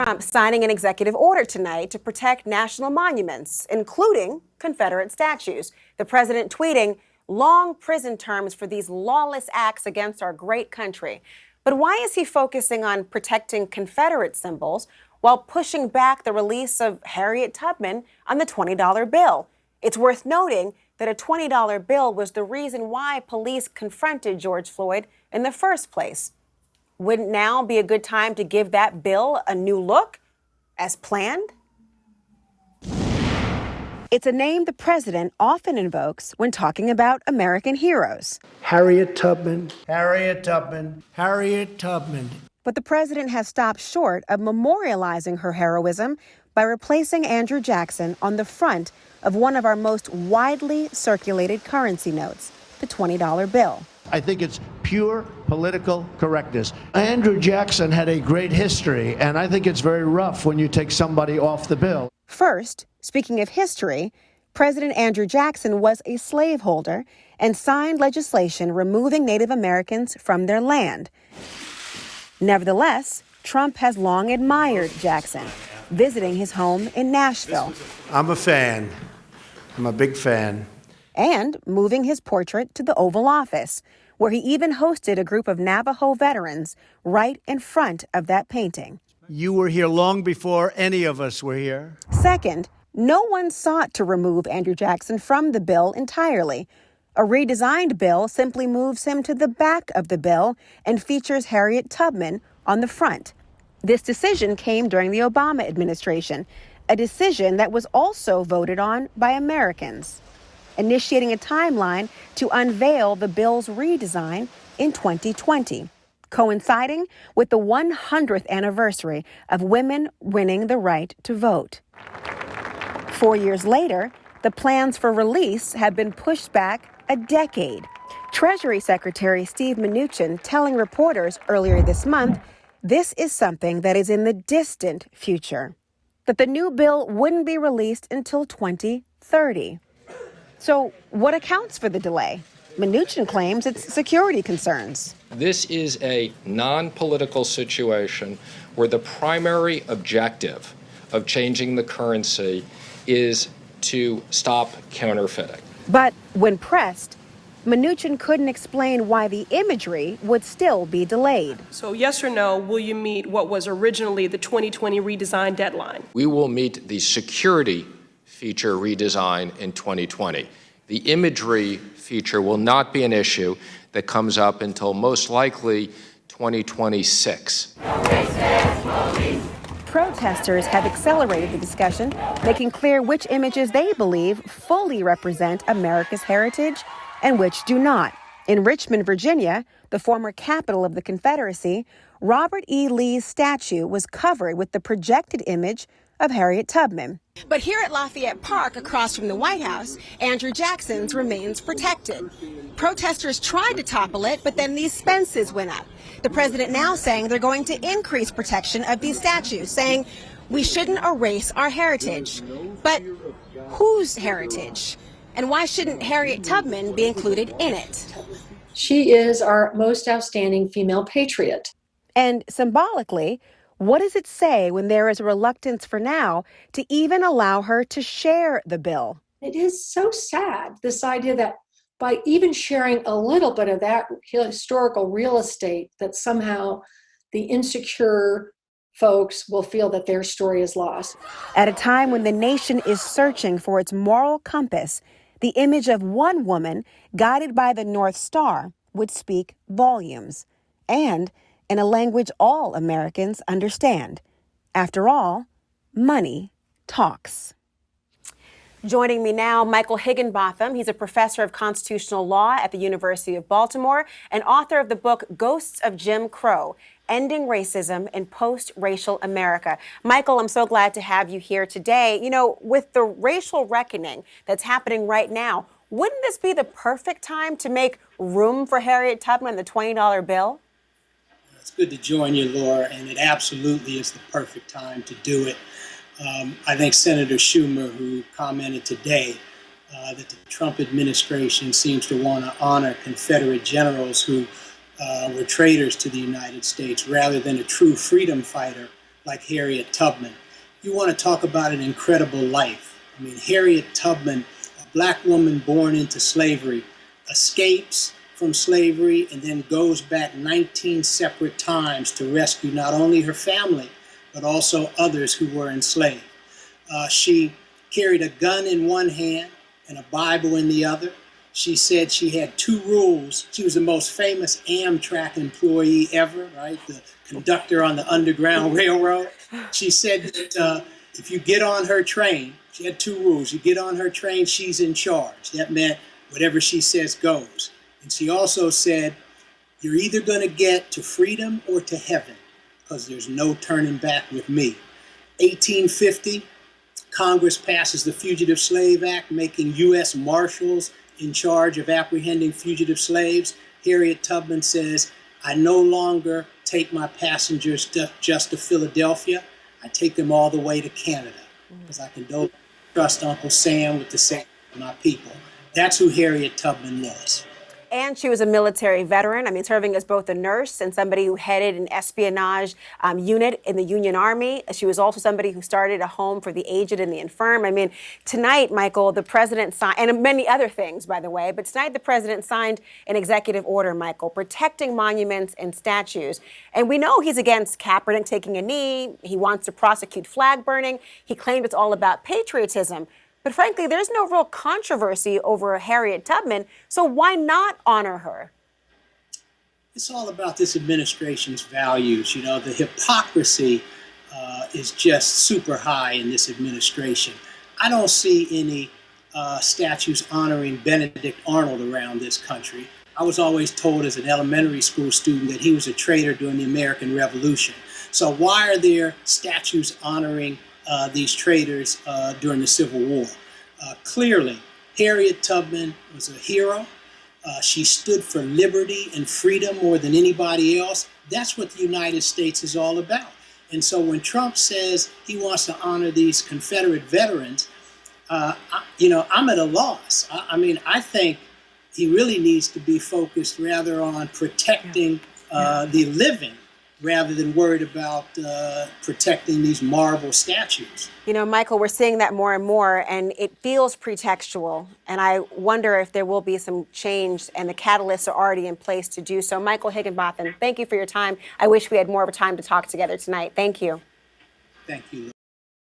Trump signing an executive order tonight to protect national monuments, including Confederate statues. The president tweeting long prison terms for these lawless acts against our great country. But why is he focusing on protecting Confederate symbols while pushing back the release of Harriet Tubman on the $20 bill? It's worth noting that a $20 bill was the reason why police confronted George Floyd in the first place. Wouldn't now be a good time to give that bill a new look, as planned? It's a name the president often invokes when talking about American heroes. Harriet Tubman, Harriet Tubman, Harriet Tubman. But the president has stopped short of memorializing her heroism by replacing Andrew Jackson on the front of one of our most widely circulated currency notes, the $20 bill. I think it's pure political correctness. Andrew Jackson had a great history, and I think it's very rough when you take somebody off the bill. First, speaking of history, President Andrew Jackson was a slaveholder and signed legislation removing Native Americans from their land. Nevertheless, Trump has long admired Jackson, visiting his home in Nashville. I'm a fan. I'm a big fan. And moving his portrait to the Oval Office, where he even hosted a group of Navajo veterans right in front of that painting. You were here long before any of us were here. Second, no one sought to remove Andrew Jackson from the bill entirely. A redesigned bill simply moves him to the back of the bill and features Harriet Tubman on the front. This decision came during the Obama administration, a decision that was also voted on by Americans, initiating a timeline to unveil the bill's redesign in 2020, coinciding with the 100th anniversary of women winning the right to vote. 4 years later, the plans for release have been pushed back a decade. Treasury Secretary Steve Mnuchin telling reporters earlier this month this is something that is in the distant future, that the new bill wouldn't be released until 2030. So what accounts for the delay? Mnuchin claims it's security concerns. This is a non-political situation where the primary objective of changing the currency is to stop counterfeiting. But when pressed, Mnuchin couldn't explain why the imagery would still be delayed. So yes or no, will you meet what was originally the 2020 redesign deadline? We will meet the security feature redesign in 2020. The imagery feature will not be an issue that comes up until most likely 2026. Protesters have accelerated the discussion, making clear which images they believe fully represent America's heritage and which do not. In Richmond, Virginia, the former capital of the Confederacy, Robert E. Lee's statue was covered with the projected image of Harriet Tubman. But here at Lafayette Park, across from the White House, Andrew Jackson's remains protected. Protesters tried to topple it, but then these fences went up. The president now saying they're going to increase protection of these statues, saying we shouldn't erase our heritage. But whose heritage? And why shouldn't Harriet Tubman be included in it? She is our most outstanding female patriot. And symbolically, what does it say when there is a reluctance for now to even allow her to share the bill? It is so sad, this idea that by even sharing a little bit of that historical real estate, that somehow the insecure folks will feel that their story is lost. At a time when the nation is searching for its moral compass, the image of one woman guided by the North Star would speak volumes, and in a language all Americans understand. After all, money talks. Joining me now, Michael Higginbotham. He's a professor of constitutional law at the University of Baltimore and author of the book Ghosts of Jim Crow, Ending Racism in Post-Racial America. Michael, I'm so glad to have you here today. You know, with the racial reckoning that's happening right now, wouldn't this be the perfect time to make room for Harriet Tubman and the $20 bill? It's good to join you, Laura, and it absolutely is the perfect time to do it. I think Senator Schumer, who commented today that the Trump administration seems to want to honor Confederate generals who were traitors to the United States rather than a true freedom fighter like Harriet Tubman. You want to talk about an incredible life. I mean, Harriet Tubman, a black woman born into slavery, escapes from slavery and then goes back 19 separate times to rescue not only her family, but also others who were enslaved. She carried a gun in one hand and a Bible in the other. She said she had two rules. She was the most famous Amtrak employee ever, right? The conductor on the Underground Railroad. She said that if you get on her train, she had two rules. You get on her train, she's in charge. That meant whatever she says goes. And she also said, you're either going to get to freedom or to heaven, because there's no turning back with me. 1850, Congress passes the Fugitive Slave Act, making U.S. Marshals in charge of apprehending fugitive slaves. Harriet Tubman says, I no longer take my passengers just to Philadelphia. I take them all the way to Canada, because I can don't trust Uncle Sam with the safety of my people. That's who Harriet Tubman was. And she was a military veteran. I mean, serving as both a nurse and somebody who headed an espionage unit in the Union Army. She was also somebody who started a home for the aged and the infirm. I mean, tonight, Michael, the president signed, and many other things, by the way, but tonight the president signed an executive order, Michael, protecting monuments and statues. And we know he's against Kaepernick taking a knee. He wants to prosecute flag burning. He claimed it's all about patriotism. But frankly, there's no real controversy over Harriet Tubman, so why not honor her? It's all about this administration's values. You know, the hypocrisy is just super high in this administration. I don't see any statues honoring Benedict Arnold around this country. I was always told as an elementary school student that he was a traitor during the American Revolution. So why are there statues honoring these traitors during the Civil War? Clearly, Harriet Tubman was a hero. She stood for liberty and freedom more than anybody else. That's what the United States is all about. And so when Trump says he wants to honor these Confederate veterans, I'm at a loss. I mean, I think he really needs to be focused rather on protecting the living, rather than worried about protecting these marble statues. You know, Michael, we're seeing that more and more, and it feels pretextual. And I wonder if there will be some change, and the catalysts are already in place to do so. Michael Higginbotham, thank you for your time. I wish we had more of a time to talk together tonight. Thank you. Thank you.